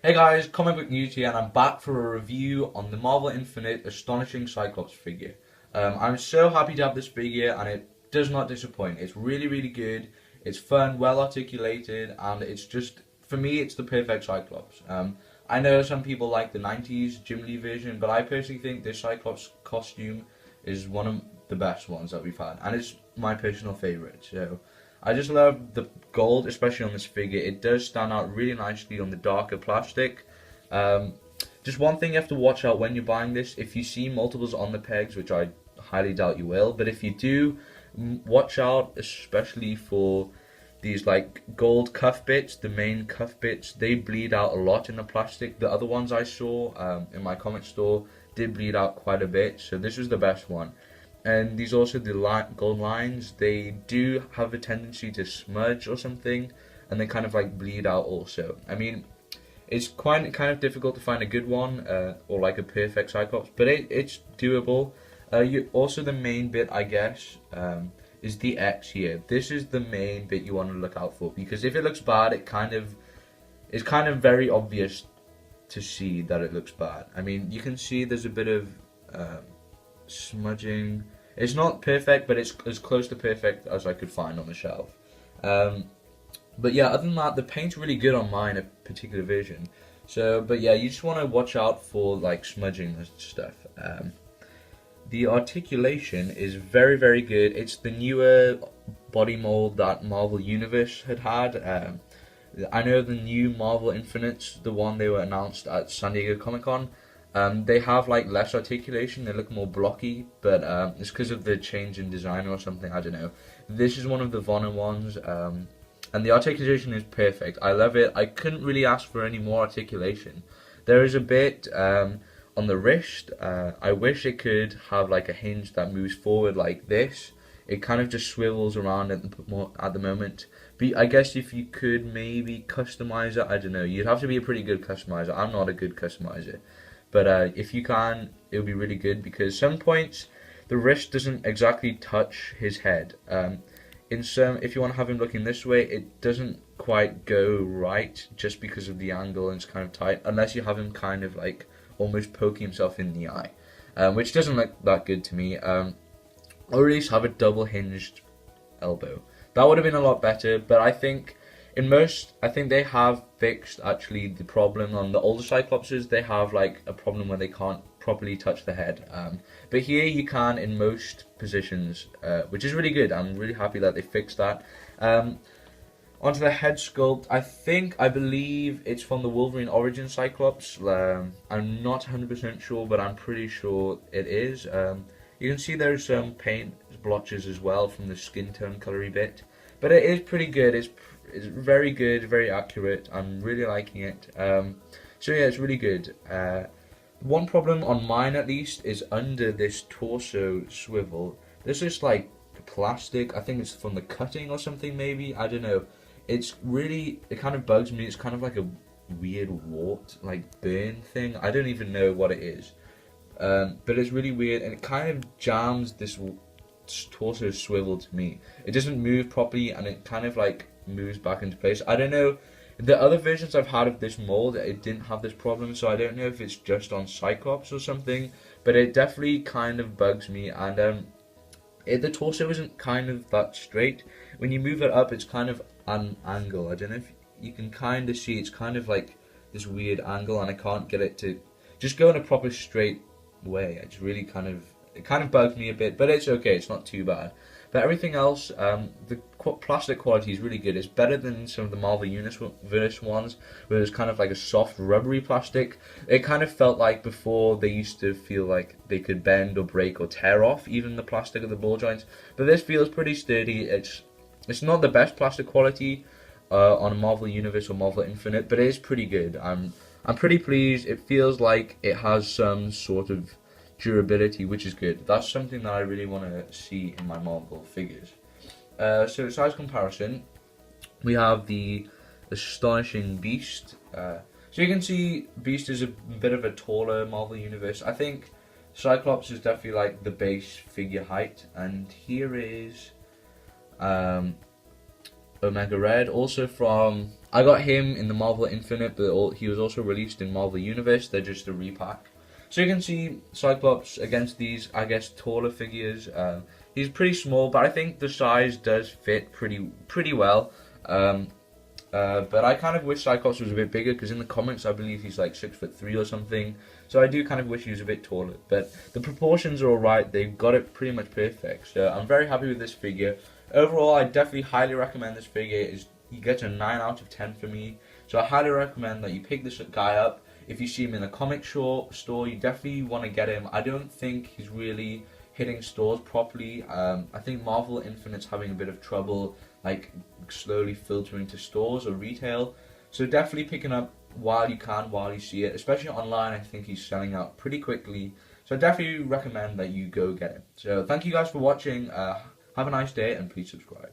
Hey guys, Comic Book News here, and I'm back for a review on the Marvel Infinite Astonishing Cyclops figure. I'm so happy to have this figure, and it does not disappoint. It's really, really good. It's fun, well articulated, and it's just, for me, it's the perfect Cyclops. I know some people like the 90s Jim Lee version, but I personally think this Cyclops costume is one of the best ones that we've had, and it's my personal favorite. So I just love the gold, especially on this figure. It does stand out really nicely on the darker plastic. Just one thing you have to watch out when you're buying this: if you see multiples on the pegs, which I highly doubt you will, but if you do, watch out especially for these like gold cuff bits. The main cuff bits, they bleed out a lot in the plastic. The other ones I saw in my comic store did bleed out quite a bit, so this was the best one. And these also, the gold lines, they do have a tendency to smudge or something, and they kind of like bleed out also. I mean, it's kind of difficult to find a good one, or like a perfect Cyclops, but it's doable. Also, the main bit, I guess, is the X here. This is the main bit you want to look out for, because if it looks bad, it's kind of very obvious to see that it looks bad. I mean, you can see there's a bit of smudging. It's not perfect, but it's as close to perfect as I could find on the shelf. But yeah, other than that, the paint's really good on mine, a particular version. So, but yeah, you just want to watch out for like smudging and stuff. The articulation is very, very good. It's the newer body mold that Marvel Universe had. I know the new Marvel Infinites, the one they were announced at San Diego Comic-Con. They have like less articulation, they look more blocky, but it's because of the change in design or something, I don't know. This is one of the Vonner ones, and the articulation is perfect. I love it. I couldn't really ask for any more articulation. There is a bit on the wrist. I wish it could have like a hinge that moves forward like this. It kind of just swivels around at the moment. But I guess if you could maybe customize it, I don't know. You'd have to be a pretty good customizer. I'm not a good customizer. But if you can, it would be really good, because some points the wrist doesn't exactly touch his head. If you want to have him looking this way, it doesn't quite go right just because of the angle, and it's kind of tight, unless you have him kind of like almost poking himself in the eye, which doesn't look that good to me. Or at least have a double hinged elbow. That would have been a lot better, but I think they have fixed actually the problem on the older Cyclopses. They have like a problem where they can't properly touch the head. But here you can in most positions, which is really good. I'm really happy that they fixed that. Onto the head sculpt, I believe it's from the Wolverine Origin Cyclops. I'm not 100% sure, but I'm pretty sure it is. You can see there's some paint blotches as well from the skin tone colory bit. But it is pretty good. It's very good, very accurate. I'm really liking it. So yeah, it's really good. One problem on mine, at least, is under this torso swivel. There's just like plastic. I think it's from the cutting or something, maybe. I don't know. It kind of bugs me. It's kind of like a weird wart, like burn thing. I don't even know what it is. But it's really weird, and it kind of jams this torso swivel to me. It doesn't move properly, and it kind of like moves back into place. I don't know. The other versions I've had of this mold, it didn't have this problem, so I don't know if it's just on Cyclops or something, but it definitely kind of bugs me. And the torso isn't kind of that straight. When you move it up, it's kind of an angle. I don't know if you can kind of see, it's kind of like this weird angle, and I can't get it to just go in a proper straight way. It's really it kind of bugs me a bit, but it's okay, it's not too bad. But everything else, the plastic quality is really good. It's better than some of the Marvel Universe ones, where it's kind of like a soft, rubbery plastic. It kind of felt like before they used to feel like they could bend or break or tear off even the plastic of the ball joints. But this feels pretty sturdy. It's not the best plastic quality on a Marvel Universe or Marvel Infinite, but it is pretty good. I'm pretty pleased. It feels like it has some sort of durability, which is good. That's something that I really want to see in my Marvel figures. So size comparison, we have the Astonishing Beast. So you can see Beast is a bit of a taller Marvel Universe. I think Cyclops is definitely like the base figure height, and here is Omega Red, also from I got him in the Marvel Infinite, but he was also released in Marvel Universe. They're just a repack. So you can see Cyclops against these, I guess, taller figures. He's pretty small, but I think the size does fit pretty well. But I kind of wish Cyclops was a bit bigger, because in the comics I believe he's like 6'3" or something. So I do kind of wish he was a bit taller. But the proportions are alright, they've got it pretty much perfect. So I'm very happy with this figure. Overall, I definitely highly recommend this figure. He gets a 9 out of 10 for me. So I highly recommend that you pick this guy up. If you see him in a comic store, you definitely want to get him. I don't think he's really hitting stores properly. I think Marvel Infinite's having a bit of trouble, like slowly filtering to stores or retail. So definitely picking up while you can, while you see it. Especially online, I think he's selling out pretty quickly. So I definitely recommend that you go get him. So thank you guys for watching. Have a nice day, and please subscribe.